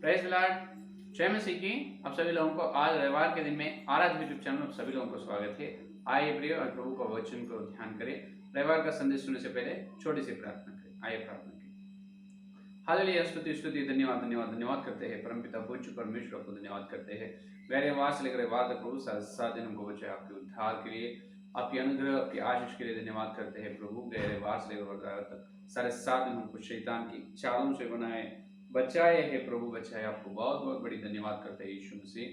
Praise the Lord. जय मसीह की। आप सभी लोगों को आज रविवार के दिन में आराध्य यूट्यूब चैनल में सभी लोगों को स्वागत है। आइए प्रिय और प्रभु का वचन को ध्यान करें। रविवार का संदेश सुनने से पहले छोटी सी प्रार्थना करें। आइए प्रार्थना करें। हालेलुया, स्तुति स्तुति, धन्यवाद धन्यवाद धन्यवाद करते हैं परमपिता पूज्य परमेश्वर को धन्यवाद करते हैं। गहरे वार से लेकर वार तक प्रभु सात दिन हमको बचाए आपके उद्धार के लिए, आपके अनुग्रह आपकी आशीष के लिए धन्यवाद करते हैं प्रभु। गहरे वार से लेकर वार तक सारे 7 दिन हमको शैतान की चालों से बनाए बचाए है प्रभु, बचाए। आपको बहुत बहुत बड़ी धन्यवाद करते हैं यीशु मसीह।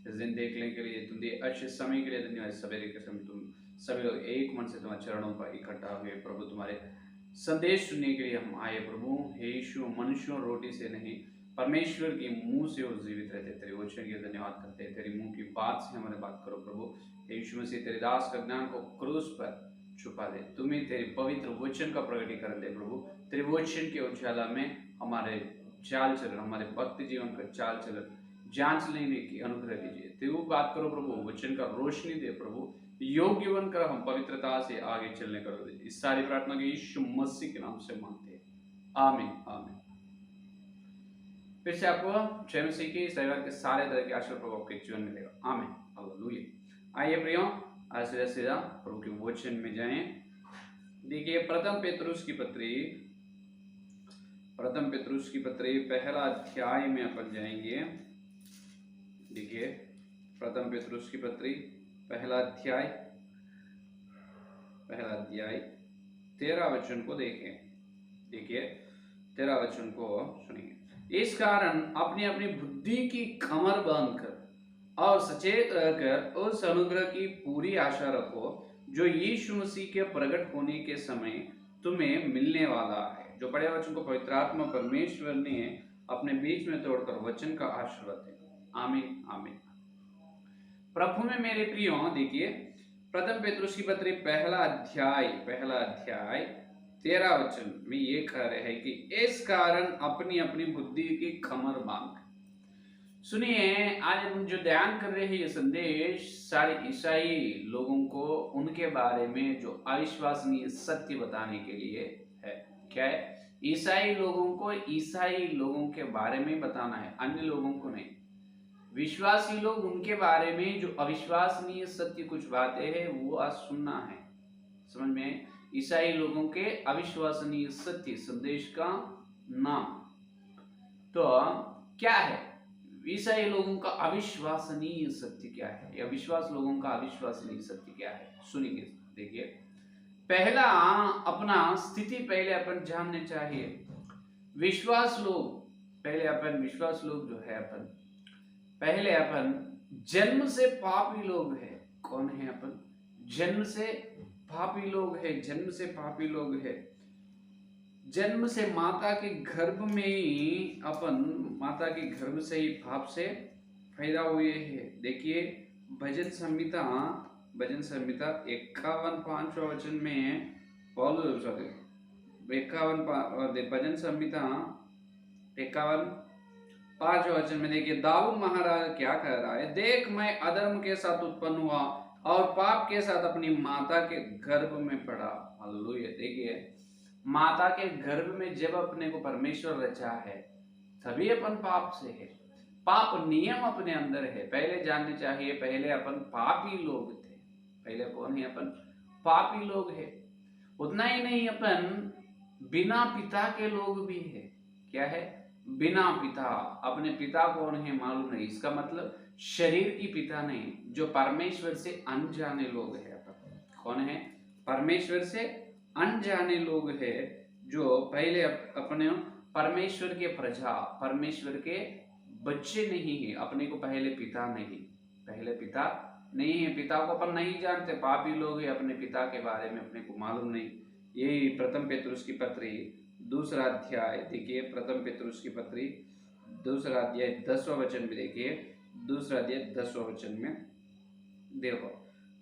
इस दिन देखने के लिए, तुम दिए अच्छे समय के लिए धन्यवाद। सवेरे के समय तुम सभी लोग एक मन से तुम्हारे चरणों पर इकट्ठा हुए प्रभु, तुम्हारे संदेश सुनने के लिए हम आए प्रभु। हे यीशु, मनुष्यों रोटी से नहीं परमेश्वर के मुंह से वो जीवित रहते, तेरे वचन के धन्यवाद करते हैं। तेरी मुंह की बात से हमारे बात करो प्रभु। हे यीशु मसीह, तेरे दास का ज्ञान को क्रूस पर छुपा दे, तुम्हें तेरे पवित्र वचन का प्रकटीकरण दे प्रभु। तेरे वचन के उजाला में हमारे चाल चलन, हमारे भक्ति जीवन का चाल चलन जांच लेने की अनुग्रह दीजिए। तेरू बात करो प्रभु, वचन का रोशनी दे प्रभु, योग्य बनकर हम पवित्रता से आगे चलने कर दे। इस सारी प्रार्थना के यीशु मसीह के नाम से मांगते हैं, आमीन आमीन। फिर से आपको जय मसीह की। इस रविवार के सारे तरह के आशीर्वाद प्रभु आपके जीवन में देगा, आमीन हालेलुया। आइए प्रियो, आज सीधा प्रभु के वचन में जाएं। देखिए प्रथम पेतरुस की पत्री पहला अध्याय में अपन जाएंगे। देखिए प्रथम पेतरुस की पत्री पहला अध्याय 13 वचन को देखें। देखिए 13 वचन को सुनिए। इस कारण अपनी अपनी बुद्धि की कमर बांधकर और सचेत रहकर उस अनुग्रह की पूरी आशा रखो जो यीशु मसीह के प्रकट होने के समय तुम्हें मिलने वाला है। जो पढ़े वचन को पवित्र आत्मा परमेश्वर ने अपने बीच में तोड़कर वचन का आशीर्वाद दे, आमीन आमीन। प्रभु में मेरे प्रियो, देखिए प्रथम पेतरुस की पत्री पहला अध्याय 13 वचन में ये कह रहे हैं कि इस कारण अपनी अपनी बुद्धि की कमर बांध। सुनिए, आज हम जो ध्यान कर रहे हैं ये संदेश सारे ईसाई लोगों को उनके बारे में जो अविश्वसनीय सत्य बताने के लिए है। क्या है? ईसाई लोगों को ईसाई लोगों के बारे में बताना है, अन्य लोगों को नहीं। विश्वासी लोग उनके बारे में जो अविश्वसनीय सत्य कुछ बातें हैं वो आज सुनना है। समझ में? ईसाई लोगों के अविश्वसनीय सत्य संदेश का नाम तो क्या है? ईसाई लोगों का अविश्वसनीय सत्य क्या है, या विश्वास लोगों का अविश्वसनीय सत्य क्या है? सुनिए। देखिए पहला अपना स्थिति पहले अपन जानने चाहिए। विश्वास लोग जो है अपन पहले अपन जन्म से पापी लोग है। कौन है अपन? जन्म से पापी लोग है। जन्म से माता के गर्भ में ही अपन माता के गर्भ से ही पाप से पैदा हुए हैं। देखिए भजन संहिता 51:5 वचन में भजन संहिता 51:5 वचन में देखिए दाऊद महाराज क्या कह रहा है। देख, मैं अधर्म के साथ उत्पन्न हुआ और पाप के साथ अपनी माता के गर्भ में पड़ा। हालेलुया। देखिए माता के गर्भ में जब अपने को परमेश्वर रचा है तभी अपन पाप से है। पाप नियम अपने अंदर है, पहले जानने चाहिए। पहले अपन पापी लोग थे। पहले कौन है? अपन पापी लोग है। उतना ही नहीं, अपन बिना पिता के लोग भी है। क्या है? बिना पिता। अपने पिता कौन है मालूम नहीं। इसका मतलब शरीर की पिता नहीं, जो परमेश्वर से अनजाने लोग है। अपन कौन है? परमेश्वर से अनजाने लोग है, जो पहले अपने परमेश्वर के प्रजा, परमेश्वर के बच्चे नहीं है। अपने को पहले पिता नहीं है। पिता को अपन नहीं जानते। पापी लोग है, अपने पिता के बारे में अपने को मालूम नहीं। यही प्रथम पेतरुस की पत्री 2 अध्याय देखिए। प्रथम पेतरुस की पत्री 2 अध्याय 10वां वचन में देखिए। 2 अध्याय 10वां वचन में देखो,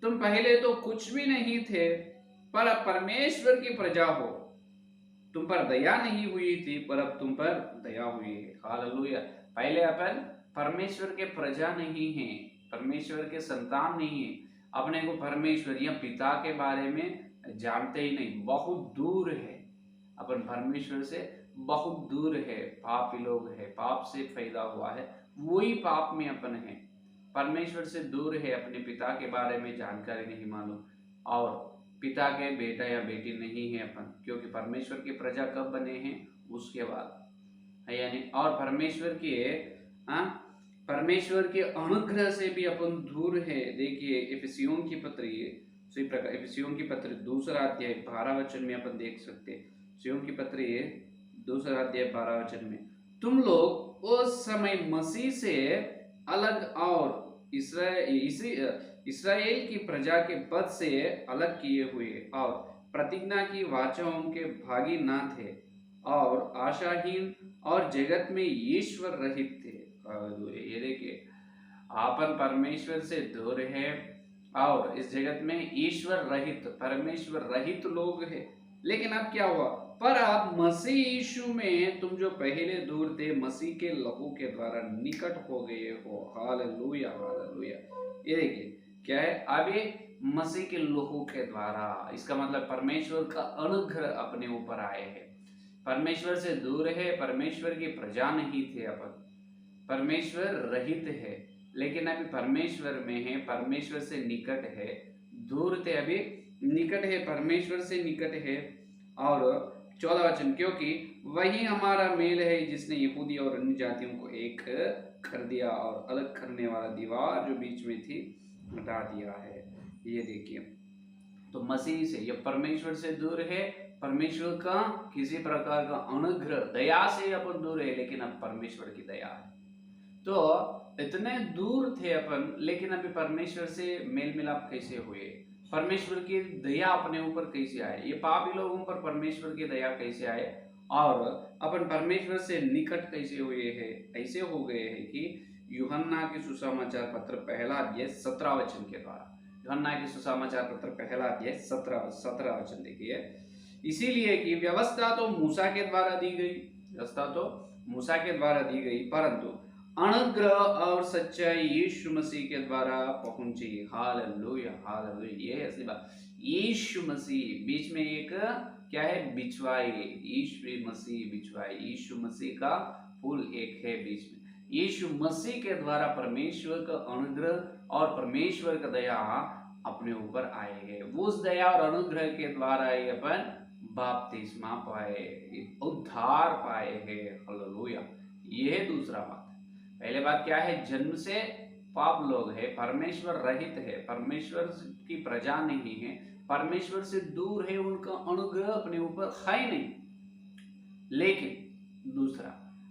तुम पहले तो कुछ भी नहीं थे पर अब परमेश्वर की प्रजा हो। तुम पर दया नहीं हुई थी पर अब तुम पर दया हुई है। हालेलुया। पहले अपन परमेश्वर के प्रजा नहीं है, परमेश्वर के संतान नहीं है। अपने को परमेश्वर या पिता के बारे में जानते ही नहीं, बहुत दूर है। अपन परमेश्वर से बहुत दूर है, पापी लोग है, पाप से पैदा हुआ है, वही पाप में अपन है। परमेश्वर से दूर है, अपने पिता के बारे में जानकारी नहीं मालूम, और पिता के बेटा या बेटी नहीं है अपन, क्योंकि परमेश्वर की प्रजा कब बने हैं, उसके बाद है यानी। और परमेश्वर के अनुग्रह से भी अपन दूर है। देखिए इफिसियों की पत्री, इसी प्रकार इफिसियों की पत्री 2 अध्याय 12 वचन में अपन देख सकते हैं। इफिसियों की पत्री 2 अध्याय 12 वचन में, तुम लोग उस समय मसीह से अलग और इसराइल की प्रजा के पद से अलग किए हुए और प्रतिज्ञा की वाचाओं के भागी न थे, और आशाहीन और जगत में ईश्वर रहित थे। ये देखिए, आपन परमेश्वर से दूर है और इस जगत में ईश्वर रहित, परमेश्वर रहित लोग है। लेकिन अब क्या हुआ, पर आप मसीह यीशु में, तुम जो पहले दूर थे, मसीह के लहू के द्वारा निकट हो गए हो। Hallelujah, hallelujah. ये देखिए क्या है, अभी मसीह के लहू के द्वारा, इसका मतलब परमेश्वर का अनुग्रह अपने ऊपर आए हैं। परमेश्वर से दूर है, परमेश्वर की प्रजा नहीं थे अपन, परमेश्वर रहित है, लेकिन अभी परमेश्वर में है, परमेश्वर से निकट है। दूर थे, अभी निकट है, परमेश्वर से निकट है। और 14 वचन, क्योंकि वही हमारा मेल है जिसने यहूदी और अन्य जातियों को एक कर दिया और अलग करने वाला दीवार जो बीच में थी हटा दिया है। ये देखिए, तो मसीह से, ये परमेश्वर से दूर है, परमेश्वर का किसी प्रकार का अनुग्रह दया से अपन दूर है, लेकिन अब परमेश्वर की दया है। तो इतने दूर थे अपन, लेकिन अभी परमेश्वर से मेल मिलाप कैसे हुए, परमेश्वर की दया अपने ऊपर कैसे आए, ये पापी लोगों पर परमेश्वर की दया कैसे आए, और अपन परमेश्वर से निकट कैसे हुए हैं। ऐसे हो गए हैं कि यूहन्ना के सुसमाचार पत्र 1 अध्याय 17 वचन के द्वारा, यूहन्ना के सुसमाचार पत्र 1 अध्याय 17 वचन देखिए, इसीलिए कि व्यवस्था तो मूसा के द्वारा दी गई, व्यवस्था तो मूसा के द्वारा दी गई, परंतु अनुग्रह और सच्चाई यीशु मसीह के द्वारा पहुंची। Hallelujah, hallelujah. ये है असली बात। यीशु मसीह, बीच में एक क्या है, बिछवाई, यीशु मसीह बिछवाई, यीशु मसीह का फूल एक है बीच में। यीशु मसीह के द्वारा परमेश्वर का अनुग्रह और परमेश्वर का दया अपने ऊपर आए हैं। उस दया और अनुग्रह के द्वारा ही अपन बपतिस्मा पाए, उद्धार पाए हैं। हालेलुया। ये है दूसरा बात। पहले बात क्या है, जन्म से पाप लोग है, परमेश्वर रहित है, परमेश्वर की प्रजा नहीं है, परमेश्वर से दूर है, उनका अनुग्रह अपने ऊपर है नहीं। लेकिन दूसरा,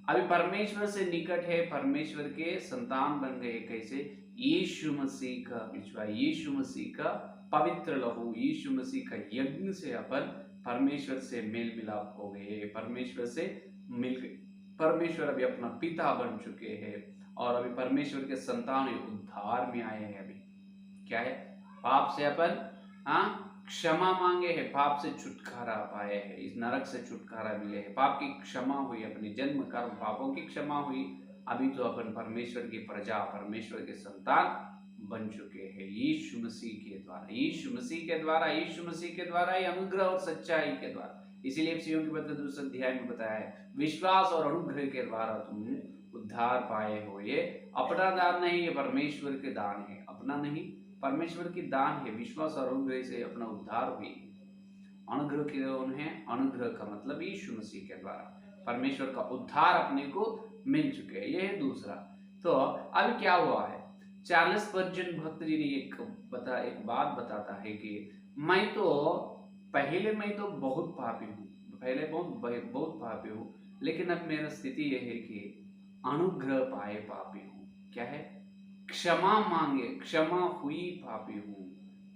अभी परमेश्वर से निकट है, परमेश्वर के संतान बन गए, कैसे, यीशु मसीह का विश्वास, यीशु मसीह का पवित्र लहू, यीशु मसीह का यज्ञ से अपन परमेश्वर से मेल मिलाप हो गए, परमेश्वर से मिल गए। परमेश्वर अभी अपना पिता बन चुके हैं, और अभी परमेश्वर के संतान उद्धार में आए हैं। अभी क्या है, पाप से अपन क्षमा मांगे हैं, पाप से छुटकारा पाए हैं, इस नरक से छुटकारा मिले है, पाप की क्षमा हुई, अपने जन्म कर्म पापों की क्षमा हुई। अभी तो अपन परमेश्वर की प्रजा, परमेश्वर के संतान बन चुके हैं यीशु मसीह के द्वारा, यीशु मसीह के द्वारा, यीशु मसीह के द्वारा, ये अनुग्रह और सच्चाई के द्वारा। इसीलिए इफिसियों के पत्र 2 अध्याय में बताया है, विश्वास और अनुग्रह के द्वारा तुम उद्धार पाए हो। ये अपना दान नहीं, ये परमेश्वर के दान है, अपना नहीं, परमेश्वर की दान है। विश्वास और अनुग्रह से अपना उद्धार हुई। अनुग्रह के उन्हें, अनुग्रह का मतलब यीशु मसीह के द्वारा परमेश्वर का उद्धार अपने को मिल चुके हैं। यह है दूसरा। तो अब क्या हुआ है, चार्ल्स स्पर्जन भक्त जी ने एक बात बताता है कि मैं तो बहुत पापी हूँ, पहले बहुत पापी हूँ, लेकिन अब मेरा स्थिति यह है कि अनुग्रह पाए पापी हूँ। क्या है, क्षमा मांगे, क्षमा हुई पापी हूँ,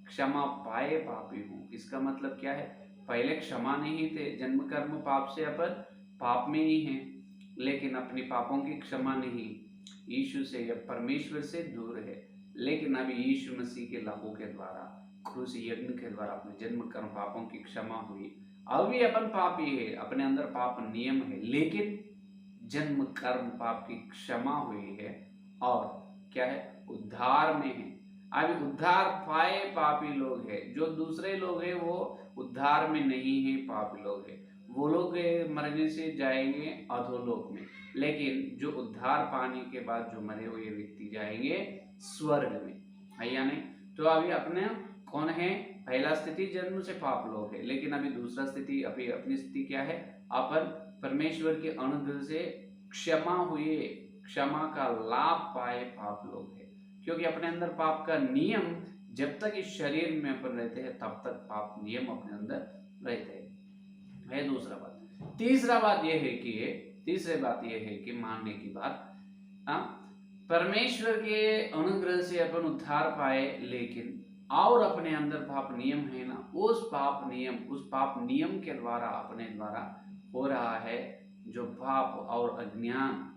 क्षमा पाए पापी हूँ। इसका मतलब क्या है, पहले क्षमा नहीं थे, जन्म कर्म पाप से अपन पाप में ही हैं, लेकिन अपनी पापों की क्षमा नहीं, यीशु से या परमेश्वर से दूर है। लेकिन अभी यीशु मसीह के लहू के द्वारा, क्रूस यज्ञ के द्वारा अपने जन्म कर्म पापों की क्षमा हुई। अभी अपन पापी है, अपने अंदर पाप नियम है, लेकिन जन्म कर्म पाप की क्षमा हुई है, और क्या है, उद्धार में है। अभी उद्धार पाए पापी लोग हैं, जो दूसरे लोग हैं वो उद्धार में नहीं है, पापी लोग हैं। वो लोग मरने से जाएंगे अधोलोक में, लेकिन जो उद्धार पाने के बाद जो मरे हुए व्यक्ति जाएंगे स्वर्ग में, है या नहीं। तो अभी अपने कौन है, पहला स्थिति जन्म से पाप लोग है, लेकिन अभी दूसरा स्थिति, अभी अपनी स्थिति क्या है, अपन परमेश्वर के अनुग्रह से क्षमा हुए, क्षमा का लाभ पाए पाप लोग है। क्योंकि अपने अंदर पाप का नियम जब तक इस शरीर में अपन रहते हैं तब तक पाप नियम अपने अंदर रहते हैं, है दूसरा बात। तीसरा बात यह है कि तीसरी बात यह है कि मानने की बात, परमेश्वर के अनुग्रह से अपन उद्धार पाए, लेकिन और अपने अंदर पाप नियम है ना, उस पाप नियम के द्वारा अपने द्वारा हो रहा है जो पाप और अज्ञान,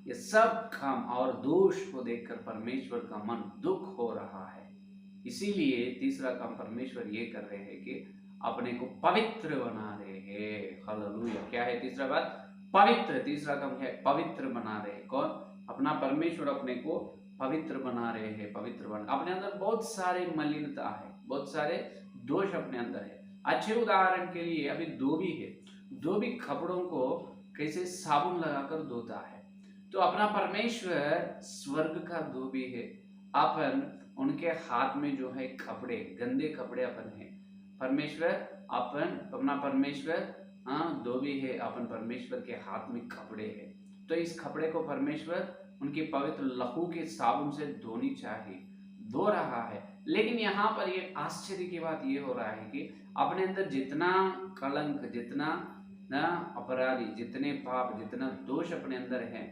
ये सब काम और दोष को देखकर परमेश्वर का मन दुख हो रहा है। इसीलिए तीसरा काम परमेश्वर ये कर रहे हैं कि अपने को पवित्र बना रहे हैं। हालेलुया। क्या है तीसरा बात, पवित्र। तीसरा काम है पवित्र बना रहे हैं। कौन, अपना परमेश्वर अपने को पवित्र बना रहे हैं, पवित्र बना। अपने अंदर बहुत सारे मलिनता है, बहुत सारे दोष अपने अंदर है। अच्छे उदाहरण के लिए अभी धोबी है, धोबी कपड़ों को कैसे साबुन लगाकर धोता है, तो अपना परमेश्वर स्वर्ग का धोबी है। अपन उनके हाथ में जो है कपड़े, गंदे कपड़े अपन है, परमेश्वर अपन, अपना परमेश्वर धोबी है, अपन परमेश्वर के हाथ में कपड़े है। तो इस कपड़े को परमेश्वर उनके पवित्र लहू के साबुन से धोनी चाहिए, धो रहा है। लेकिन यहाँ पर ये आश्चर्य की बात ये हो रहा है कि अपने अंदर जितना कलंक, जितना अपराधी, जितने पाप, जितना दोष अपने अंदर है,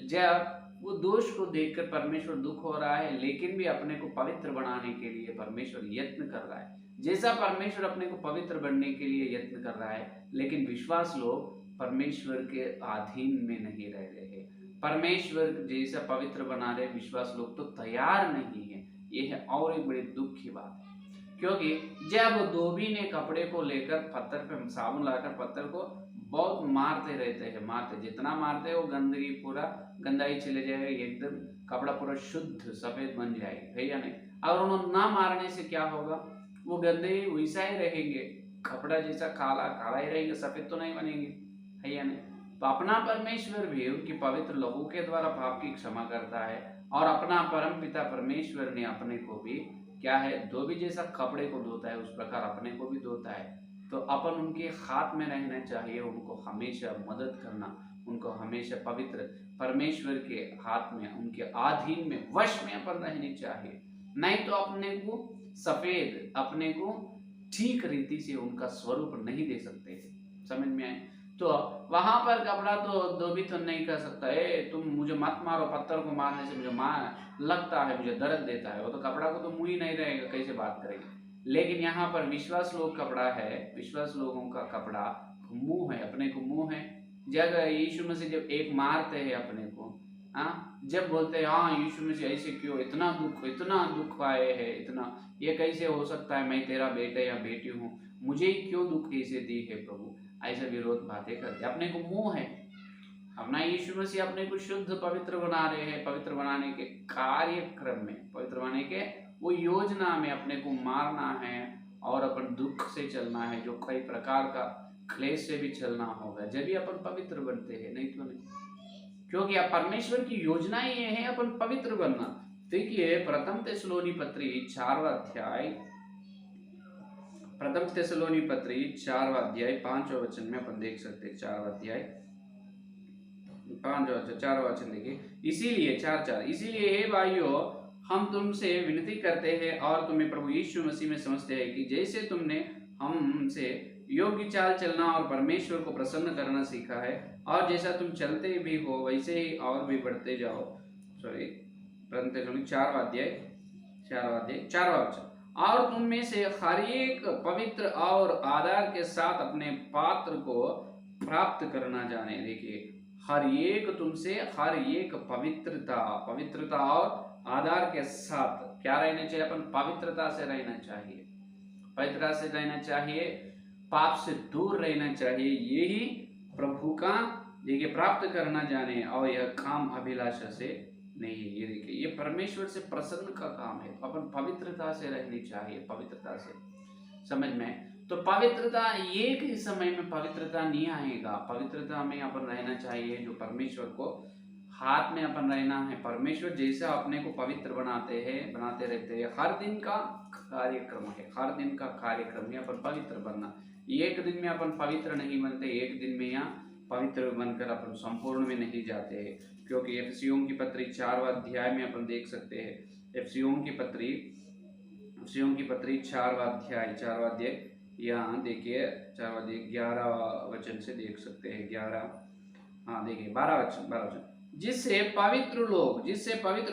जब वो दोष को देखकर परमेश्वर दुख हो रहा है, लेकिन भी अपने को पवित्र बनाने के लिए परमेश्वर यत्न कर रहा है। जैसा परमेश्वर अपने को पवित्र बनने के लिए यत्न कर रहा है, लेकिन विश्वास लोग परमेश्वर के अधीन में नहीं रह रहे। परमेश्वर जैसा पवित्र बना रहे विश्वास लोग तो तैयार नहीं है। यह है और एक बड़ी दुख की बात है, क्योंकि जब धोबी ने कपड़े को लेकर पत्थर पे साबुन लगाकर पत्थर को बहुत मारते रहते हैं, मारते, जितना मारते हैं वो गंदगी पूरा गंदाई चले जाएगा, एकदम कपड़ा पूरा शुद्ध सफेद बन जाएगा, है या नहीं। अगर उन्होंने ना मारने से क्या होगा, वो गंदे वैसा ही रहेंगे, कपड़ा जैसा काला काला ही रहेंगे, सफेद तो नहीं बनेंगे, है या नहीं। तो अपना परमेश्वर भी उनकी पवित्र लहू के द्वारा पाप की क्षमा करता है, और अपना परम पिता परमेश्वर ने अपने को भी क्या है, धोबी जैसा कपड़े को धोता है, उस प्रकार अपने को भी धोता है। तो अपन उनके हाथ में रहना चाहिए, उनको हमेशा मदद करना, उनको हमेशा पवित्र परमेश्वर के हाथ में, उनके अधीन में, वश में अपन रहने चाहिए। नहीं तो अपने को सफेद, अपने को ठीक रीति से उनका स्वरूप नहीं दे सकते। समझ में आए। तो वहां पर कपड़ा तो धोबी तो नहीं कर सकता है, तुम मुझे मत मारो, पत्थर को मारने से मुझे मार लगता है, मुझे दर्द देता है, वो तो कपड़ा को तो मुंह ही नहीं रहेगा, कैसे बात करेंगे। लेकिन यहाँ पर विश्वास लोग कपड़ा है, विश्वास लोगों का कपड़ा मुंह है, अपने को मुंह है। जब यीशु मसीह जब एक मारते हैं अपने को, जब बोलते हैं हाँ यीशु मसीह ऐसे क्यों, इतना दुख आए है, इतना ये कैसे हो सकता है, मैं तेरा बेटा या बेटी हूँ, मुझे ही क्यों दुख ऐसे दी है प्रभु, ऐसे विरोध बातें करते। अपने को मुंह है, अपना यीशु मसीह अपने को शुद्ध पवित्र बना रहे हैं, पवित्र बनाने के कार्यक्रम में, पवित्र बनाने के वो योजना में अपने को मारना है, और अपन दुख से चलना है, जो कई प्रकार का क्लेश से भी चलना होगा, जब भी अपन पवित्र बनते हैं, नहीं तो नहीं। क्योंकि अब परमेश्वर की योजना ये है अपन पवित्र बनना। देखिए प्रथम थिस्सलुनी पत्री 4वां अध्याय, प्रथम थिस्सलुनी पत्री 4वां अध्याय 5वां वचन में अपन देख सकते हैं, 4वां अध्याय 4वां वचन देखिए। इसीलिए 4:4, इसीलिए हे भाइयों हम तुमसे विनती करते हैं और तुम्हें प्रभु यीशु मसीह में समझते हैं कि जैसे तुमने हमसे योग्य चाल चलना और परमेश्वर को प्रसन्न करना सीखा है, और जैसा तुम चलते भी हो वैसे ही और भी बढ़ते जाओ। सॉरी, प्रथम थिस्सलुनी 4वां अध्याय 4वां वचन, और तुम में से हर एक पवित्र और आदर के साथ अपने पात्र को प्राप्त करना जाने। देखिए हर एक, तुमसे हर एक पवित्रता और आदर के साथ क्या रहना चाहिए, अपन पवित्रता से रहना चाहिए, पवित्रता से रहना चाहिए, पाप से दूर रहना चाहिए। यही प्रभु का देखिए प्राप्त करना जाने, और यह काम अभिलाषा से नहीं है। ये देखिए ये परमेश्वर से प्रसन्न का काम है, तो अपन पवित्रता से रहनी चाहिए, पवित्रता से, समझ में। तो पवित्रता एक ही समय में पवित्रता नहीं आएगा। पवित्रता में अपन रहना चाहिए जो परमेश्वर को हाथ में अपन रहना है। परमेश्वर जैसा अपने को पवित्र बनाते रहते हैं। हर दिन का कार्यक्रम है, हर दिन का कार्यक्रम है अपन पवित्र बनना। एक दिन में अपन पवित्र नहीं बनते, एक दिन में यहाँ पवित्र बनकर अपन संपूर्ण में नहीं जाते हैं। क्योंकि एफिसियों की पत्री 4वां अध्याय में अपन देख सकते हैं। एफिसियों की पत्री 4वां अध्याय यहाँ देखिए 4वां अध्याय 11 वचन से देख सकते हैं। 11 हाँ देखिए 12 वचन, जिससे पवित्र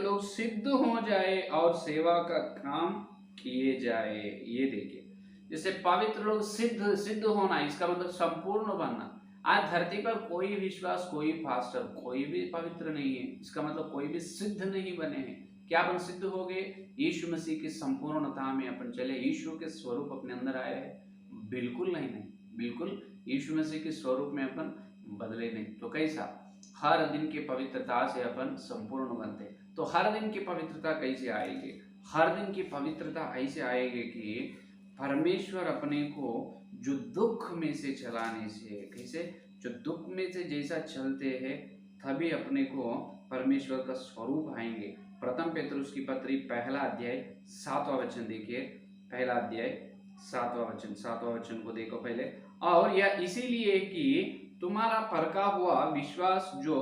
लोग सिद्ध हो जाए और सेवा का काम किए जाए। ये देखिए, जिससे पवित्र लोग सिद्ध होना, इसका मतलब संपूर्ण बनना। आज धरती पर कोई विश्वास, कोई पास्टर, कोई भी पवित्र नहीं है। इसका मतलब कोई भी सिद्ध नहीं बने हैं। क्या अपन सिद्ध हो गए? यीशु मसीह की संपूर्णता में अपन चले, यीशु के स्वरूप अपने अंदर आए हैं? बिल्कुल नहीं, बिल्कुल यीशु मसीह के स्वरूप में अपन बदले नहीं। तो कैसा? हर दिन की पवित्रता से अपन संपूर्ण बनते। तो हर दिन की पवित्रता कैसे आएगी? हर दिन की पवित्रता ऐसे आएगी कि परमेश्वर अपने को जो दुख में से चलाने से, कैसे जो दुख में से जैसा चलते हैं तभी अपने को परमेश्वर का स्वरूप आएंगे। प्रथम पेतरुस की पत्री 1 अध्याय 7वां वचन देखिए। 1 अध्याय 7वां वचन को देखो पहले। और यह इसीलिए कि तुम्हारा परखा हुआ विश्वास जो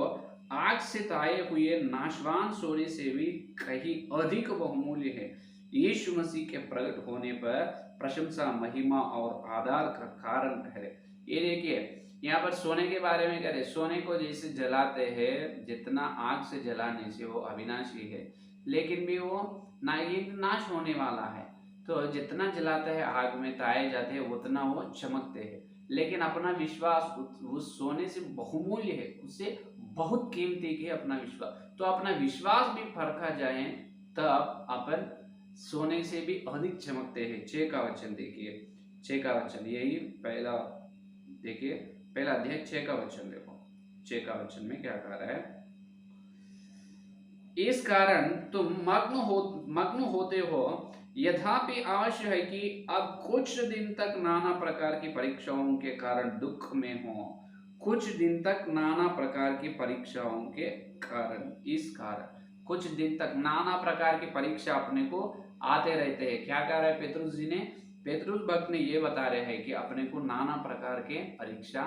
आग से ताए हुए नाशवान सोने से भी कहीं अधिक बहुमूल्य है, यीशु मसीह के प्रकट होने पर प्रशंसा, महिमा और आदर का कारण ठहरे। ये देखिए, यहाँ पर सोने के बारे में करें। सोने को जैसे जलाते हैं, जितना आग से जलाने से वो अविनाशी है, लेकिन भी वो नाश होने वाला है। तो जितना जलाते हैं आग में ताए जाते हैं उतना वो चमकते हैं। लेकिन अपना विश्वास उस सोने से बहुमूल्य है, उससे बहुत कीमती है अपना विश्वास। तो अपना विश्वास भी परखा जाए तब अपन सोने से भी अधिक चमकते हैं। 6 का वचन देखिए, 6 का वचन, यही पहला देखिए, 1 अध्याय 6 का वचन देखो। 6 का वचन में क्या कह रहा है? इस कारण तुम मग्न होते हो, यद्यपि आवश्यक है कि अब कुछ दिन तक नाना प्रकार की परीक्षाओं के कारण दुख में हो। कुछ दिन तक नाना प्रकार की परीक्षाओं के कारण, इस कारण कुछ दिन तक नाना प्रकार की परीक्षा अपने को आते रहते हैं। क्या कह रहा है पेतरुस जी ने? पेतरुस भक्त ने ये बता रहे हैं कि अपने को नाना प्रकार के परीक्षा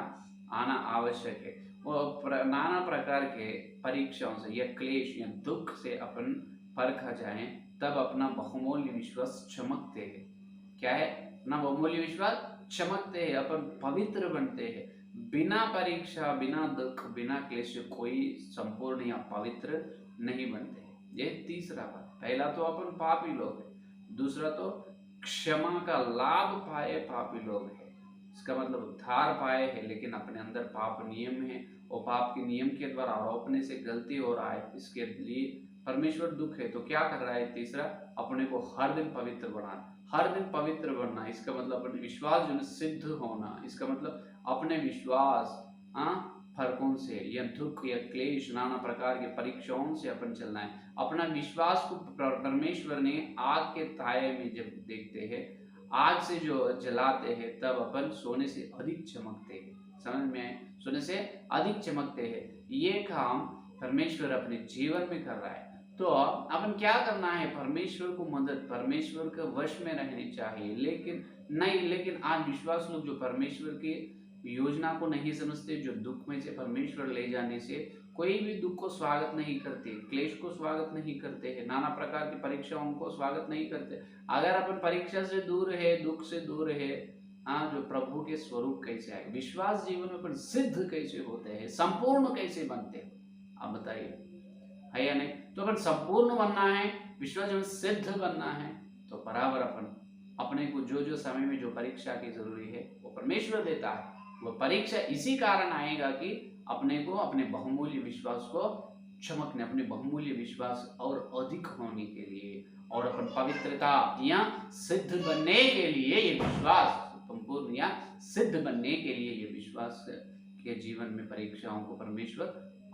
आना आवश्यक है। और नाना प्रकार के परीक्षाओं से या क्लेश या दुख से अपन परखा जाए तब अपना बहुमूल्य विश्वास चमकते हैं। क्या है? अपना बहुमूल्य विश्वास चमकते हैं, अपन पवित्र बनते हैं। बिना परीक्षा, बिना दुख, बिना क्लेश कोई संपूर्ण या पवित्र नहीं बनते। ये तीसरा बात। पहला तो अपन पापी लोग है, दूसरा तो क्षमा का लाभ पाए पापी लोग है। इसका मतलब उद्धार पाए है, लेकिन अपने अंदर पाप नियम है और पाप के नियम के द्वारा आरोपने से गलती हो रहा है, इसके लिए परमेश्वर दुख है। तो क्या कर रहा है? तीसरा, अपने को हर दिन पवित्र बनाना, हर दिन पवित्र बनना। इसका मतलब अपने विश्वास जो सिद्ध होना। इसका मतलब अपने विश्वास फर्कों से या दुख या क्लेश, नाना प्रकार के परीक्षाओं से अपन चलना है। अपना विश्वास को परमेश्वर ने आग के ताये में जब देखते हैं, आग से जो जलाते हैं, तब अपन सोने से अधिक चमकते हैं। समझ में आए? सोने से अधिक चमकते हैं। ये काम परमेश्वर अपने जीवन में कर रहा है। तो अपन क्या करना है? परमेश्वर को मदद, परमेश्वर के वश में रहनी चाहिए। लेकिन आज विश्वास लोग जो परमेश्वर की योजना को नहीं समझते, जो दुख में से परमेश्वर ले जाने से कोई भी दुख को स्वागत नहीं करते, क्लेश को स्वागत नहीं करते हैं, नाना प्रकार की परीक्षाओं को स्वागत नहीं करते। अगर अपन परीक्षा से दूर है, दुख से दूर है, जो प्रभु के स्वरूप कैसे आए, विश्वास जीवन में अपन सिद्ध कैसे होते हैं, संपूर्ण कैसे बनते हैं? आप बताइए, है या नहीं? तो अपन संपूर्ण बनना है, विश्वास जीवन सिद्ध बनना है, तो बराबर अपन अपने को जो समय में जो परीक्षा की जरूरी है वो परमेश्वर देता है। वो परीक्षा इसी कारण आएगा कि अपने को अपने बहुमूल्य विश्वास को चमकने, अपने बहुमूल्य विश्वास और अधिक होने के लिए और अपन पवित्रता या सिद्ध बनने के लिए, ये विश्वास संपूर्ण या सिद्ध बनने के लिए ये विश्वास के जीवन में परीक्षाओं को परमेश्वर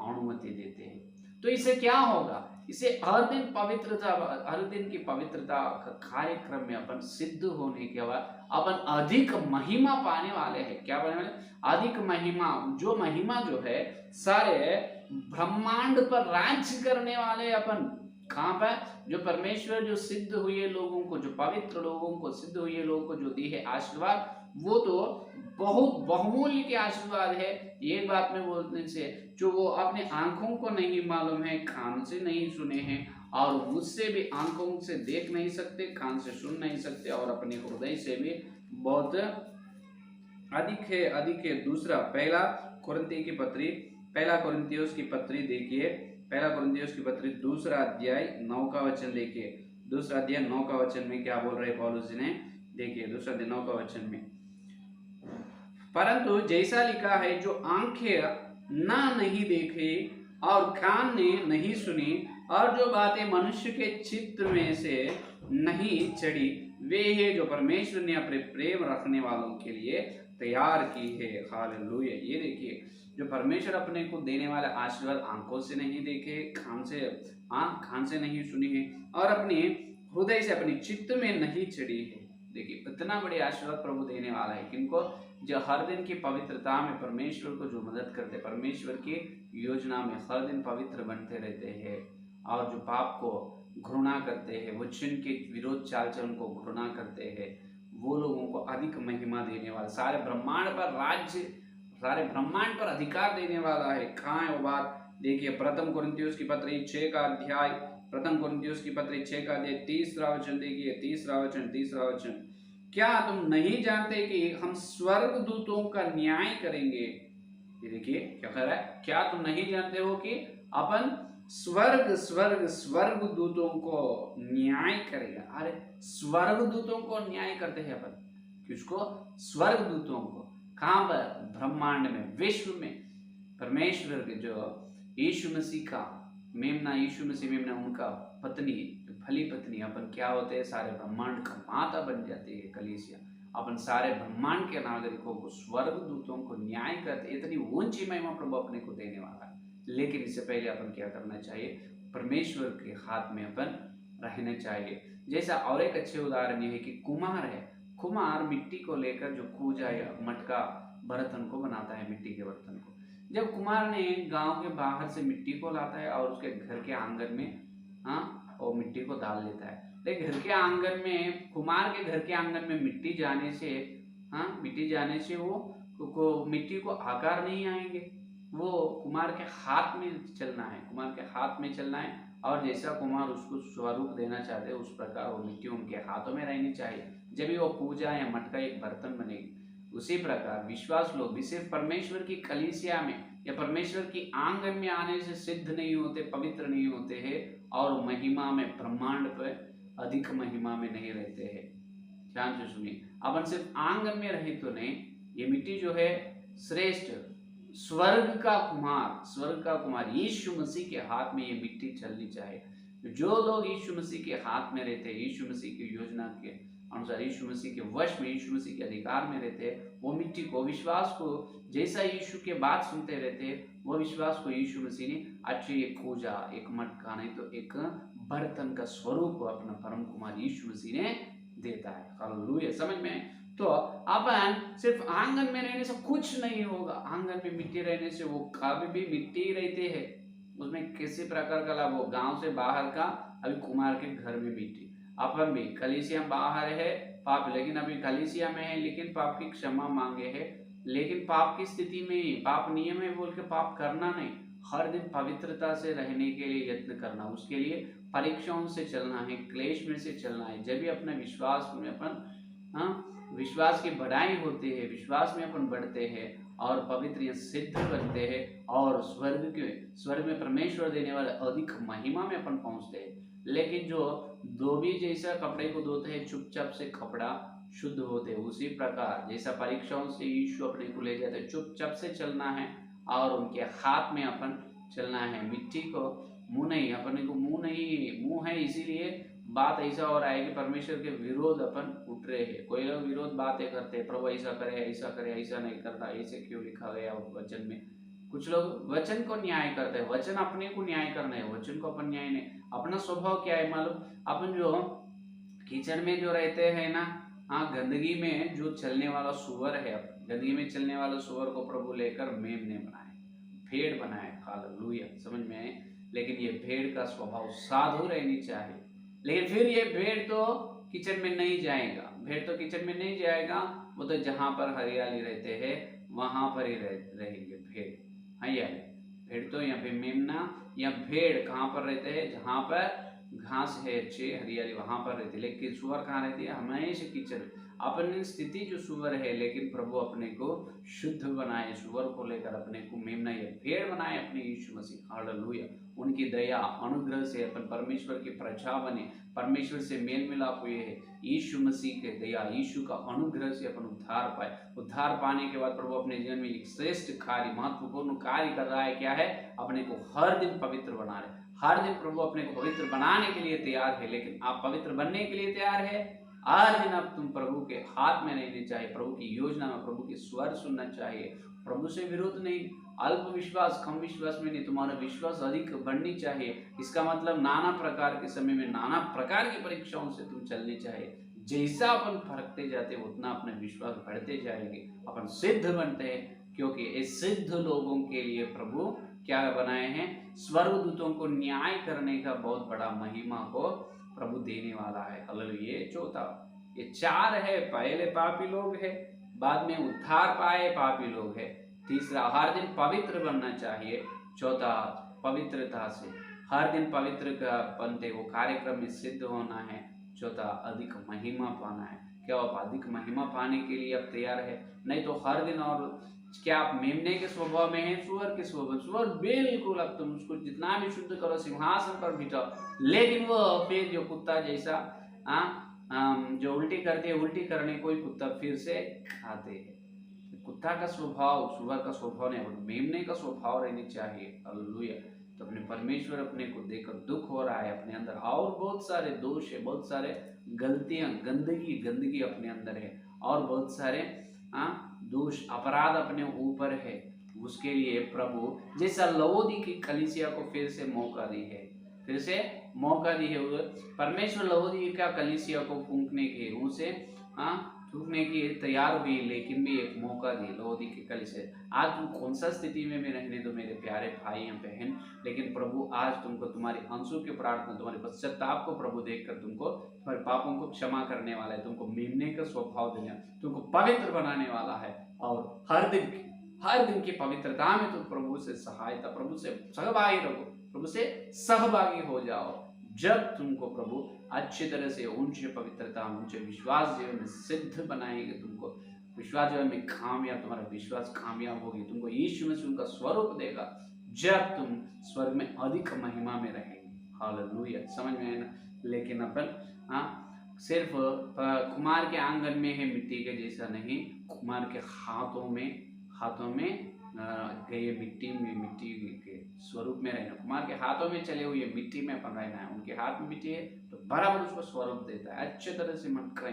अनुमति देते हैं। तो इससे क्या होगा, इसे हर दिन पवित्रता, हर दिन की पवित्रता का कार्यक्रम में अपन सिद्ध होने के बाद अपन अधिक महिमा पाने वाले हैं। क्या पाने वाले? अधिक महिमा। जो महिमा जो है सारे ब्रह्मांड पर राज्य करने वाले अपन। कहां पर? जो परमेश्वर जो सिद्ध हुए लोगों को, जो पवित्र लोगों को, सिद्ध हुए लोगों को जो दी है आशीर्वाद, वो तो बहुत बहुमूल्य के आशीर्वाद है। एक बात में बोलने से, जो वो अपने आंखों को नहीं मालूम है, कान से नहीं सुने हैं, और मुझसे भी आंखों से देख नहीं सकते, कान से सुन नहीं सकते, और अपने हृदय से भी बहुत अधिक है। दूसरा, पहला कोरिन्थियोस की पत्री देखिए, पहला कोरिन्थियोस की पत्री दूसरा अध्याय 9 का वचन देखिए। दूसरा अध्याय 9 का वचन में क्या बोल रहे पौलुस जी ने, देखिए दूसरा अध्याय 9 का वचन में, परंतु जैसा लिखा है, जो आंखें ना नहीं देखे और कान ने नहीं सुनी, और जो बातें मनुष्य के चित्त में से नहीं चढ़ी, वे है जो परमेश्वर ने अपने प्रेम रखने वालों के लिए तैयार की है। हालेलुया। ये देखिए, जो परमेश्वर अपने को देने वाला आशीर्वाद आंखों से नहीं देखे, कान से नहीं सुनी है, और अपने हृदय से, अपनी चित्त में नहीं चढ़ी है। देखिए, इतना बड़ी आशीर्वाद प्रभु देने वाला है किनको? जो हर दिन की पवित्रता में परमेश्वर को जो मदद करते, परमेश्वर की योजना में हर दिन पवित्र बनते रहते हैं, और जो पाप को घृणा करते हैं, वचन के विरोध चाल चलन को घृणा करते हैं, वो लोगों को अधिक महिमा देने वाला, सारे ब्रह्मांड पर राज्य, सारे ब्रह्मांड पर अधिकार देने वाला है। कहाँ है वो बात? देखिए, प्रथम कोरिन्थियोस की पत्री 6 का अध्याय, प्रथम कोरिन्थियोस की पत्री 6 का अध्याय 30वां वचन देखिए। 30वां वचन, क्या तुम नहीं जानते कि हम स्वर्गदूतों का न्याय करेंगे? ये देखिए क्या कह रहा है, क्या तुम नहीं जानते हो कि अपन स्वर्गदूतों को न्याय करेगा। अरे, स्वर्गदूतों को न्याय करते हैं अपन। किसको? स्वर्गदूतों को। कहां पर? ब्रह्मांड में, विश्व में। परमेश्वर के जो यीशु मसीह का मेमना, यीशु मसीह मेमना, उनका पत्नी, भली पत्नी, अपन क्या होते हैं? सारे ब्रह्मांड का माता बन जाती है कलीसिया। अपन सारे ब्रह्मांड के नागरिकों को, स्वर्गदूतों को न्याय करते। इतनी ऊंची महिमा प्रभु अपने को देने वाला है। लेकिन इससे पहले अपन क्या करना चाहिए? परमेश्वर के हाथ में अपन रहना चाहिए। जैसा और एक अच्छे उदाहरण ये है कि कुम्हार है। कुम्हार मिट्टी को लेकर जो कूजा या मटका बर्तन को बनाता है, मिट्टी के बर्तन को। जब कुम्हार ने गांव के बाहर से मिट्टी को लाता है और उसके घर के आंगन में और मिट्टी को डाल लेता है, लेकिन घर के आंगन में, कुम्हार के घर के आंगन में मिट्टी जाने से वो मिट्टी को आकार नहीं आएंगे। वो कुम्हार के हाथ में चलना है, कुम्हार के हाथ में चलना है, और जैसा कुम्हार उसको स्वरूप देना चाहते हैं, उस प्रकार वो मिट्टी उनके हाथों में रहनी चाहिए, जब भी वो पूजा या मटका एक बर्तन बनेगी। उसी प्रकार विश्वास लोग भी सिर्फ परमेश्वर की कलीसिया में या परमेश्वर की आंगन में आने से सिद्ध नहीं होते, पवित्र नहीं होते हैं, और महिमा में, ब्रह्मांड पर अधिक महिमा में नहीं रहते हैं। ध्यान से सुनिए, अपन सिर्फ आंगन में रहे तो नहीं। ये मिट्टी जो है श्रेष्ठ स्वर्ग का कुम्हार यीशु मसीह के हाथ में ये मिट्टी चलनी चाहिए। जो लोग यीशु मसीह के हाथ में रहते हैं, यीशु मसीह की योजना के अनुसार, यीशु मसीह के वश में, यीशु मसीह के अधिकार में रहते हैं, वो मिट्टी को, विश्वास को, जैसा यीशु के बात सुनते रहते हैं, वो विश्वास को यीशु मसीह ने अच्छी एक पूजा, एक मटका नहीं तो एक बर्तन का स्वरूप अपना परम कुमार यीशु मसीह ने देता है। हालेलुया। समझ में? तो अपन सिर्फ आंगन में रहने से कुछ नहीं होगा। आंगन में मिट्टी रहने से वो कभी भी मिट्टी रहते हैं, उसमें किसी प्रकार का लाभ हो। गांव से बाहर का, अभी कुमार के घर में मिट्टी। अपन भी कलीसिया बाहर है पाप, लेकिन अभी कलीसिया में है, लेकिन पाप की क्षमा मांगे है, लेकिन पाप की स्थिति में ही, पाप नियम है बोल के पाप करना नहीं, हर दिन पवित्रता से रहने के लिए यत्न करना। उसके लिए परीक्षाओं से चलना है, क्लेश में से चलना है। जब भी अपने विश्वास में अपन विश्वास की बढ़ाई होती है, विश्वास में अपन बढ़ते हैं और पवित्र सिद्ध बनते हैं, और स्वर्ग में परमेश्वर देने वाले अधिक महिमा में अपन पहुंचते हैं। लेकिन जो धोबी जैसा कपड़े को धोते हैं, चुपचाप से कपड़ा शुद्ध होते हैं, उसी प्रकार जैसा परीक्षाओं से यीशु अपने को ले जाते हैं, चुपचाप से चलना है और उनके हाथ में अपन चलना है। मिट्टी को मुंह नहीं, अपने को मुंह है, इसीलिए बात ऐसा हो रहा है कि परमेश्वर के विरोध अपन उठ रहे हैं। कोई लोग विरोध बातें करते हैं, प्रभु ऐसा करे, ऐसा करे, ऐसा नहीं करता, ऐसे क्यों लिखा गया वचन में, कुछ लोग वचन को न्याय करते हैं, वचन अपने को न्याय करना है, वचन को अपन न्याय नहीं। अपना स्वभाव क्या है मालूम? अपन जो किचन में जो रहते हैं ना, हाँ, गंदगी में जो चलने वाला सुअर है, गंदगी में चलने वाला सुअर को प्रभु लेकर मेमने बनाए, भेड़ बनाए। हालेलुया, समझ में आए? लेकिन ये भेड़ का स्वभाव साधु रहनी चाहिए। लेकिन फिर ये भेड़ तो किचन में नहीं जाएगा, भेड़ तो किचन में नहीं जाएगा, वो तो जहां पर हरियाली रहते हैं वहां पर ही रहेंगे भेड़। हरियाली भेड़ तो यहाँ पे मेमना या भेड़ कहाँ पर रहते हैं? जहां पर घास है, अच्छी हरियाली, वहां पर रहती है। लेकिन सुअर कहाँ रहती है? हमेशा किचन। अपनी स्थिति जो सुअर है, लेकिन प्रभु अपने को शुद्ध बनाए, सुअर को लेकर अपने को मेमना या भेड़ बनाए अपने यीशु मसीह। हालेलुया, उनकी दया अनुग्रह से अपन परमेश्वर की प्रजा बने, परमेश्वर से मेल मिलाप हुए है। यीशु मसीह के दया, यीशु का अनुग्रह से अपन उद्धार पाए। उद्धार पाने के बाद प्रभु अपने जीवन में एक श्रेष्ठ कार्य, महत्वपूर्ण कार्य कर रहा है। क्या है? अपने को हर दिन पवित्र बना रहे। हर दिन प्रभु अपने को पवित्र बनाने के लिए तैयार है। लेकिन आप पवित्र बनने के लिए तैयार है? हर दिन अब तुम प्रभु के हाथ में रहने चाहिए, प्रभु की योजना में, प्रभु के स्वर सुनना चाहिए। प्रभु से विरोध नहीं, अल्प विश्वास, कम विश्वास में नहीं, तुम्हारा विश्वास अधिक बढ़नी चाहिए। इसका मतलब नाना प्रकार के समय में नाना प्रकार की परीक्षाओं से तुम चलनी चाहिए। जैसा अपन फरकते जाते उतना अपने विश्वास बढ़ते जाएंगे, अपन सिद्ध बनते हैं। क्योंकि इस सिद्ध लोगों के लिए प्रभु क्या बनाए हैं? स्वर्गदूतों को न्याय करने का बहुत बड़ा महिमा को प्रभु देने वाला है। हालेलुया। ये चौथा, ये चार है। पहले पापी लोग है, बाद में उद्धार पाए पापी लोग है। तीसरा, हर दिन पवित्र बनना चाहिए। चौथा, पवित्रता से हर दिन पवित्र का बनते वो कार्यक्रम में सिद्ध होना है। चौथा, अधिक महिमा पाना है। क्या आप अधिक महिमा पाने के लिए अब तैयार है? नहीं तो हर दिन, और क्या आप मेमने के स्वभाव में है, सुअर के स्वभाव? सुअर बिल्कुल, अब तुम उसको जितना भी शुद्ध करो, सिंहासन पर बिठाओ, लेकिन वो फिर जो कुत्ता जैसा जो उल्टी करते हैं, उल्टी करने कोई कुत्ता फिर से खाते हैं। कुत्ता का स्वभाव, सुअर का स्वभाव नहीं, मेमने का स्वभाव रहनी चाहिए। हालेलुया। तो अपने परमेश्वर अपने को देखकर दुख हो रहा है अपने अंदर, और बहुत सारे दोष है, बहुत सारे गलतियां, गंदगी अपने अंदर है, और बहुत सारे दोष, अपराध अपने ऊपर है। उसके लिए प्रभु जैसा लवोदी की कलीसिया को फिर से मौका दी है, फिर से मौका दी है। परमेश्वर लवोदी का कलीसिया को फूंकने के, उसे थूकने की तैयार हुई, लेकिन भी एक मौका दी लवोदी के कलीसिया। आज तुम कौन सा स्थिति में भी रहने दो मेरे प्यारे भाई या बहन, लेकिन प्रभु आज तुमको तुम्हारी आंसू की प्रार्थना, तुम्हारे पश्चाताप को प्रभु देखकर तुमको तुम्हारे पापों को क्षमा करने वाला है, तुमको मेमने का स्वभाव देने, तुमको पवित्र बनाने वाला है। और हर दिन की पवित्रता में तुम प्रभु से सहायता, प्रभु से सहभागी रहो, प्रभु से सहभागी हो जाओ। जब तुमको प्रभु अच्छी तरह से ऊंचे पवित्रता, ऊंचे विश्वास जीवन में सिद्ध बनाएंगे, तुमको विश्वास जीवन में कामयाब, तुम्हारा विश्वास कामयाब होगी, तुमको यीशु मसीह उनका स्वरूप देगा, जब तुम स्वर्ग में अधिक महिमा में रहेंगे। हालेलुया, समझ में है ना? लेकिन अपन सिर्फ कुमार के आंगन में है मिट्टी के जैसा नहीं, कुमार के हाथों में गए मिट्टी के स्वरूप में रहना। कुमार के हाथों में चले हुए मिट्टी में अपन रहना है। उनके हाथ में मिट्टी है तो बराबर उसको स्वरूप देता है, अच्छे तरह से मटका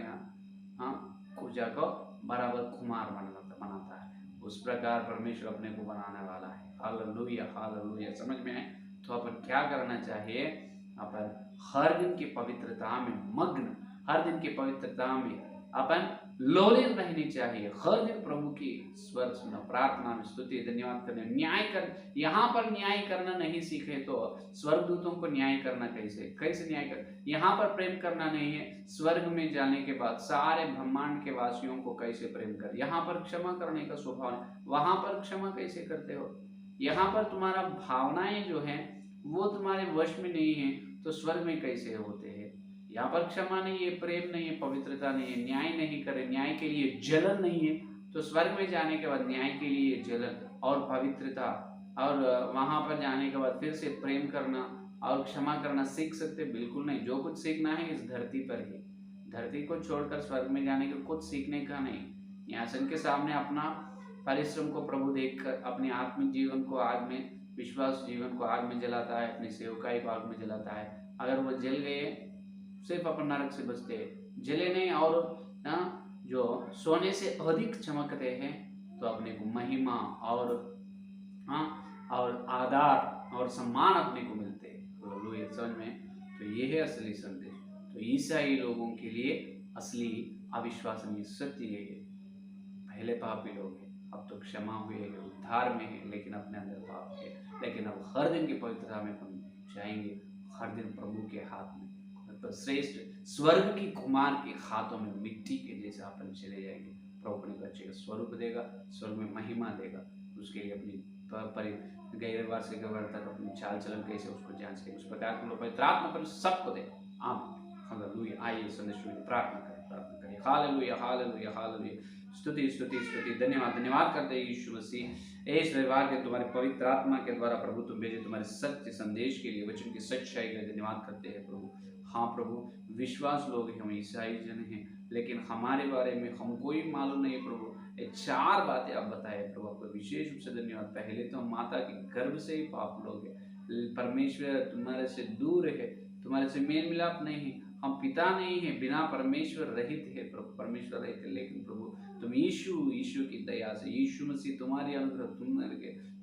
पूजा को बराबर कुमार बनाता है। उस प्रकार परमेश्वर अपने को बनाने वाला है। Hallelujah, hallelujah. समझ में आए? तो अपन क्या करना चाहिए? अपन हर दिन की पवित्रता में मग्न, हर दिन की पवित्रता में अपन लोलीन रहनी चाहिए। हर दिन प्रभु की स्वर सुनना, प्रार्थना में स्तुति धन्यवाद करने, न्याय कर। यहाँ पर न्याय करना नहीं सीखे तो स्वर्गदूतों को न्याय करना कैसे न्याय कर? यहाँ पर प्रेम करना नहीं है, स्वर्ग में जाने के बाद सारे ब्रह्मांड के वासियों को कैसे प्रेम कर? यहाँ पर क्षमा करने का स्वभाव है, वहां पर क्षमा कैसे करते हो? यहाँ पर तुम्हारा भावनाएं जो है वो तुम्हारे वश में नहीं है, तो स्वर्ग में कैसे होते हैं? यहाँ पर क्षमा नहीं है, प्रेम नहीं है, पवित्रता नहीं है, न्याय नहीं करे, न्याय के लिए जलन नहीं है, तो स्वर्ग में जाने के बाद न्याय के लिए जलन और पवित्रता, और वहां पर जाने के बाद फिर से प्रेम करना और क्षमा करना सीख सकते? बिल्कुल नहीं। जो कुछ सीखना है इस धरती पर ही, धरती को छोड़कर स्वर्ग में जाने का कुछ सीखने का नहीं। न्यासन के सामने अपना परिश्रम को प्रभु देखकर अपने आत्मिक जीवन को आग में, विश्वास जीवन को आग में जलाता है, अपनी सेवकाई को आग में जलाता है। अगर वो जल गए, सिर्फ अपन नरक से बचते हैं, जले नहीं और जो सोने से अधिक चमकते हैं, तो अपने को महिमा और हाँ, और आदर और सम्मान अपने को मिलते हैं। हालेलुया, समझ में? तो ये है असली संदेश। तो ईसाई लोगों के लिए असली अविश्वसनीय सत्य ये है, पहले पापी लोग हैं, अब तो क्षमा हुए हैं, उद्धार में है, लेकिन अपने अंदर पाप है। लेकिन अब हर दिन की पवित्रता में हम जाएंगे, हर दिन प्रभु के हाथ में, तो श्रेष्ठ स्वर्ग की कुमार के हाथों में मिट्टी के जैसे अपन चले जाएंगे। प्रभु अपने बच्चे का स्वरूप देगा, स्वर्ग में महिमा देगा। उसके लिए अपनी गैर बार से गैर तक अपनी चाल चलन कैसे उसको जांच के उस प्रकार के पवित्र आत्मा पर सबको दे। आमीन, हालेलुया। आइए संदेश में प्रार्थना करें। Hallelujah, hallelujah, hallelujah. स्तुति स्तुति स्तुति, धन्यवाद धन्यवाद करते हैं यीशु मसीह। इस रविवार के तुम्हारे पवित्र आत्मा के द्वारा प्रभु तुम भेजे तुम्हारे सत्य संदेश के लिए, वचन की सच्चाई के लिए धन्यवाद करते हैं प्रभु। हाँ प्रभु, विश्वास लोग हम ईसाई जन हैं, लेकिन हमारे बारे में हमको ही मालूम नहीं है प्रभु। ये 4 बातें आप बताए प्रभु, आपको विशेष रूप से धन्यवाद। पहले तो हम माता के गर्भ से ही पाप लोग हैं, परमेश्वर तुम्हारे से दूर है, तुम्हारे से मेल मिलाप नहीं है, हम पिता नहीं है, बिना परमेश्वर रहित है प्रभु, परमेश्वर रहित है। लेकिन प्रभु तुम यीशु की दया से, यीशु मसीह तुम्हारी अनुग्रह,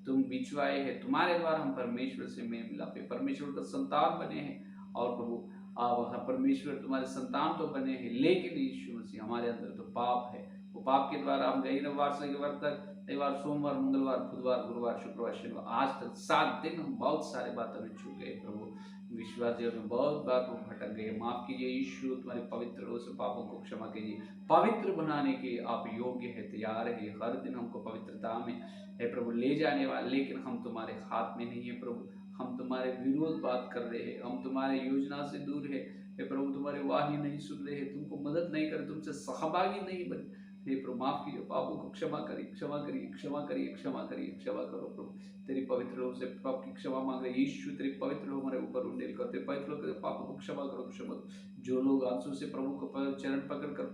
तुम बिछवाए है, तुम्हारे द्वारा हम परमेश्वर से मेल मिलाप है, परमेश्वर का संतान बने हैं। और प्रभु आप परमेश्वर तुम्हारे संतान तो बने हैं, लेकिन यीशु मसीह हमारे अंदर तो पाप है। वो पाप के द्वारा हम गई रविवार से रविवार तक, रविवार, सोमवार, मंगलवार, बुधवार, गुरुवार, शुक्रवार, शनिवार, आज तक 7 दिन हम बहुत सारे बातों में चूक गए प्रभु। विश्वास जीवन में बहुत बार वो भटक गए। माफ कीजिए यीशु, तुम्हारे पवित्र रोज से पापों को क्षमा कीजिए। पवित्र बनाने के आप योग्य है, तैयार है। हर दिन हमको पवित्रता में है प्रभु ले जाने वाले, लेकिन हम तुम्हारे हाथ में नहीं है प्रभु। हम तुम्हारे विरोध बात कर रहे हैं, हम तुम्हारे योजना से दूर है प्रभु, तुम्हारे वाणी नहीं सुन रहे हैं, तुमको मदद नहीं करे, तुमसे सहभागी नहीं बने। हे प्रभु माफ कीजिए, पापों को क्षमा करिए, क्षमा करिए, क्षमा करिए, क्षमा करिए, क्षमा करो प्रभु। तेरी पवित्र रूप से पाप की क्षमा मांग रहे यीशु, तेरी पवित्र रूप हमारे ऊपर उंडेल कर, तेरे पवित्र रूप से पापों को क्षमा करो, क्षमा करो। जो लोग आंसू से प्रभु को चरण पकड़ कर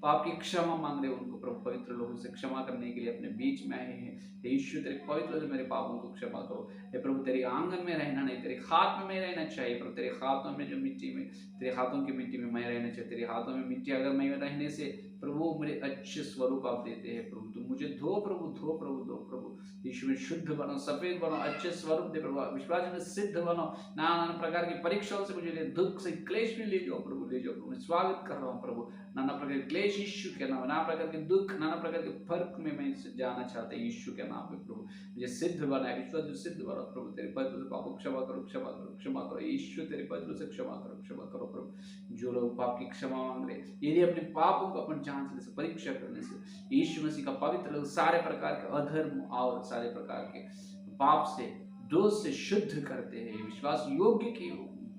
पाप की क्षमा मांग रहे, उनको प्रभु पवित्र लोगों से क्षमा करने के लिए अपने बीच में आए हैं। यीशु तेरे पवित्र से मेरे पापों को क्षमा करो। हे प्रभु तेरे आंगन में रहना नहीं, तेरे हाथ में रहना चाहिए प्रभु। तेरे हाथों में जो मिट्टी में, तेरे हाथों की मिट्टी में मैं रहना चाहिए। तेरे हाथों में मिट्टी अगर मैं रहने से प्रभु मेरे अच्छे स्वरूप आप देते हैं प्रभु, तुम मुझे धो प्रभु, धो प्रभु, धो प्रभु। यीशु में शुद्ध बनो, सफेद बनो, अच्छे स्वरूप दे प्रभु, विश्वास में सिद्ध बनो। नाना प्रकार की परीक्षाओं से मुझे दुख से क्लेश में ले जाओ प्रभु, ले जाओ प्रभु। मैं स्वागत कर रहा हूँ प्रभु, नाना प्रकार के क्लेश यीशु के नाम, नाना प्रकार के दुख, नाना प्रकार के फर्क में मैं जाना चाहता हूँ यीशु के नाम में प्रभु। मुझे सिद्ध बनाए, विश्वास जो सिद्ध बनो प्रभु। तेरे पवित्र से पापों क्षमा करो, क्षमा करो, क्षमा करो यीशु, तेरे पवित्र से क्षमा करो, क्षमा करो प्रभु। जो लोग पाप की क्षमा मांग रहे, यदि अपने पापों को अपन जांचने से, परीक्षा करने से यीशु मसीह का पवित्र लोग सारे प्रकार के अधर्म और सारे प्रकार के पाप से, दोष से शुद्ध करते हैं। विश्वास योग्य की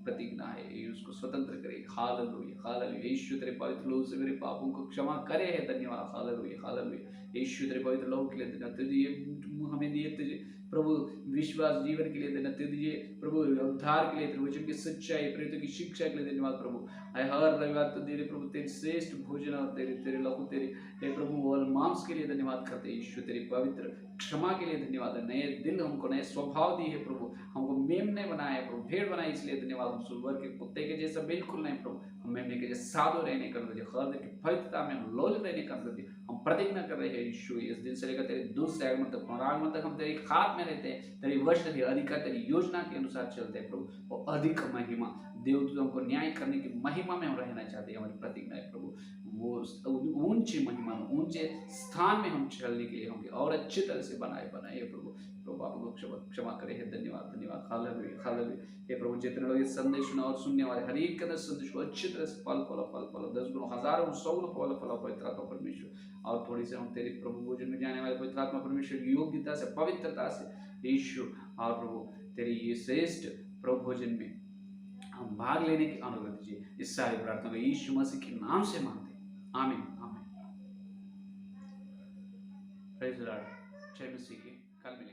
प्रतिज्ञा है, उसको स्वतंत्र करे। Hallelujah, hallelujah. यीशु तेरे पवित्र लोग से मेरे पापों को क्षमा करे है, धन्यवाद। Hallelujah, hallelujah. यीशु तेरे पवित्र लोग के लिए धन्यवाद, तुझे हमें दिए, तुझे प्रभु विश्वास जीवन के लिए धन्यवाद दीजिए प्रभु, उद्धार के लिए, तेरे वचन की सच्चाई, प्रेरितों की शिक्षा के लिए धन्यवाद प्रभु। हर रविवार तो तेरे प्रभु तेरे श्रेष्ठ भोजन और तेरे लहू, तेरे प्रभु और मांस के लिए धन्यवाद करते हैं यीशु। तेरी पवित्र क्षमा के लिए धन्यवाद है। नए दिल हमको, नए स्वभाव दिए है प्रभु, हमको मेमने बनाया है प्रभु, भेड़ बनाए, इसलिए धन्यवाद। हम सुअर के कुत्ते के जैसा बिल्कुल नहीं प्रभु, हम मेमने के जैसे साधु रहने कर दीजिए, हर दिन की पवित्रता में हम लोल रहने कर दीजिए। हम प्रतिज्ञा कर रहे हैं यीशु, इस दिन से लेकर तेरे दूसरे आगमन तक, आगमन तक हम तेरे हाथ में रहते हैं, तेरी वश, तेरी अधिकार, तेरी योजना के अनुसार चलते हैं प्रभु। और अधिक महिमा देवदूतों को न्याय करने की महिमा में हम रहना चाहते हैं। हमारी प्रतिज्ञा है प्रभु, वो ऊंची महिमा में, ऊंचे स्थान में हम चलने के लिए होंगे और अच्छी तरह से बनाए प्रभु। प्रभु आपको क्षमा करे है, धन्यवाद, धन्यवाद। Hallelujah, hallelujah. हे प्रभु जितने लोग इस संदेश सुना और सुनने वाले, हर एक के संदेश को अच्छी तरह से फल 10 गुणों, हजारों, 100 गुणों फल पवित्र आत्मा परमेश्वर। और थोड़ी से हम तेरे प्रभु भोजन में जाने वाले पवित्र आत्मा परमेश्वर की योग्यता से, पवित्रता से यीशु, और प्रभु तेरी ये श्रेष्ठ प्रभु भोजन में हम भाग लेने की अनुग्रह दीजिए। इस सारी प्रार्थना को यीशु मसीह के नाम से मांगते हैं, आमीन, आमीन। Praise the Lord. जय मसीह की। कल मिलेंगे।